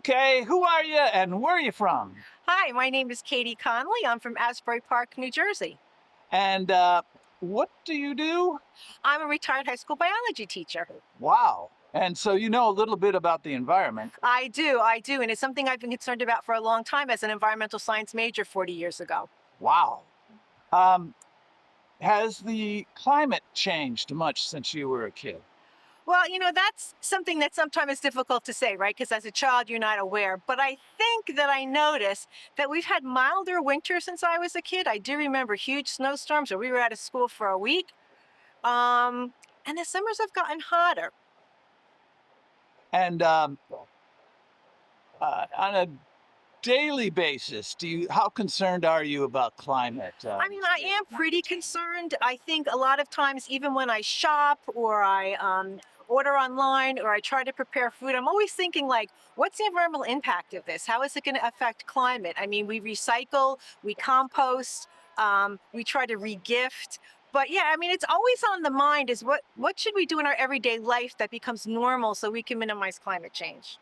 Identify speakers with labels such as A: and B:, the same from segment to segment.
A: Okay, who are you and where are you from?
B: Hi, my name is Katie Connelly. I'm from Asbury Park, New Jersey.
A: And what do you do?
B: I'm a retired high school biology teacher.
A: Wow. And so you know a little bit about the environment.
B: I do, and it's something I've been concerned about for a long time as an environmental science major 40 years ago.
A: Wow. Has the climate changed much since you were a kid?
B: Well, that's something that sometimes is difficult to say, right? Because as a child, you're not aware. But I think that I notice that we've had milder winters since I was a kid. I do remember huge snowstorms where we were out of school for a week. And the summers have gotten hotter.
A: And on a daily basis, how concerned are you about climate?
B: I am pretty concerned. I think a lot of times, even when I shop or I order online or I try to prepare food, I'm always thinking like, what's the environmental impact of this? How is it going to affect climate? I mean, we recycle, we compost, we try to regift. But yeah, I mean, it's always on the mind is what should we do in our everyday life that becomes normal so we can minimize climate change?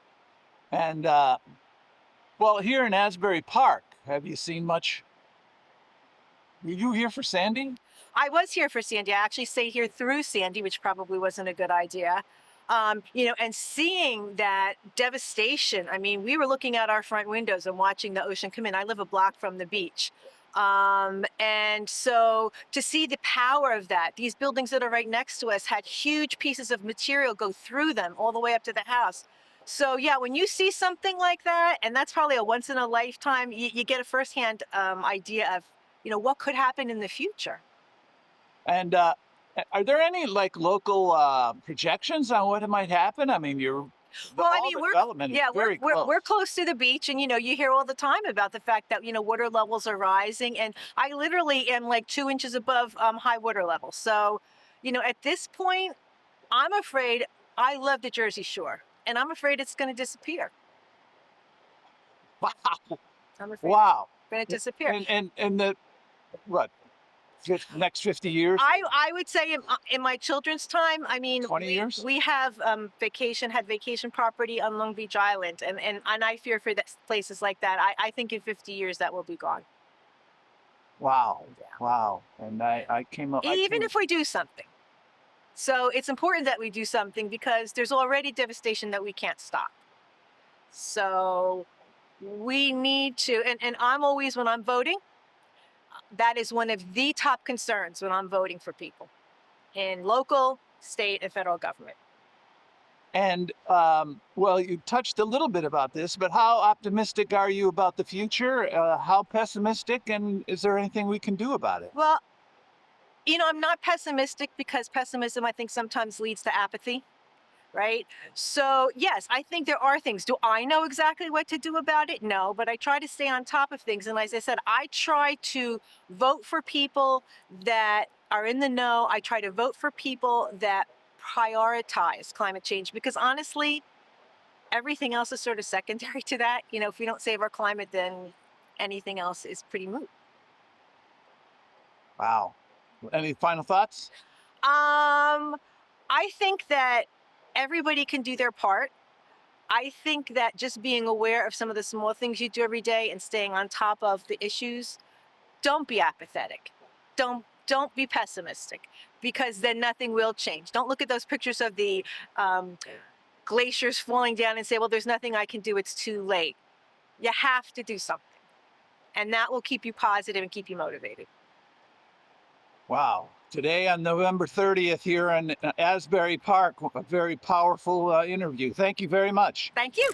A: And well, here in Asbury Park, have you seen much? Were you here for Sandy?
B: I was here for Sandy. I actually stayed here through Sandy, which probably wasn't a good idea. And seeing that devastation. I mean, we were looking out our front windows and watching the ocean come in. I live a block from the beach. And so to see the power of that, these buildings that are right next to us had huge pieces of material go through them all the way up to the house. So yeah, when you see something like that, and that's probably a once in a lifetime, you get a firsthand idea of, what could happen in the future.
A: And are there any like local projections on what might happen? I mean, development is very close.
B: We're close to the beach, and you hear all the time about the fact that water levels are rising, and I literally am like 2 inches above high water level. So, at this point, I'm afraid. I love the Jersey Shore, and I'm afraid it's going to disappear.
A: Wow.
B: I'm afraid
A: Wow.
B: it's going to disappear.
A: And the what? Next 50 years?
B: I would say in my children's time, I mean,
A: 20 years?
B: We have had vacation property on Long Beach Island, and I fear for places like that. I think in 50 years that will be gone.
A: Wow.
B: Yeah.
A: Wow. And I came up.
B: Even if we do something. So it's important that we do something because there's already devastation that we can't stop. So we need to, and I'm always, when I'm voting, that is one of the top concerns when I'm voting for people in local, state, and federal government.
A: And well, you touched a little bit about this, but how optimistic are you about the future? How pessimistic, and is there anything we can do about it?
B: Well, I'm not pessimistic because pessimism, I think, sometimes leads to apathy. Right? So, yes, I think there are things. Do I know exactly what to do about it? No, but I try to stay on top of things. And as I said, I try to vote for people that are in the know. I try to vote for people that prioritize climate change because honestly, everything else is sort of secondary to that. If we don't save our climate, then anything else is pretty moot.
A: Wow. Any final thoughts?
B: I think that everybody can do their part. I think that just being aware of some of the small things you do every day and staying on top of the issues, don't be apathetic. Don't be pessimistic because then nothing will change. Don't look at those pictures of the glaciers falling down and say, well, there's nothing I can do. It's too late. You have to do something. And that will keep you positive and keep you motivated.
A: Wow. Today on November 30th here in Asbury Park, a very powerful interview. Thank you very much.
B: Thank you.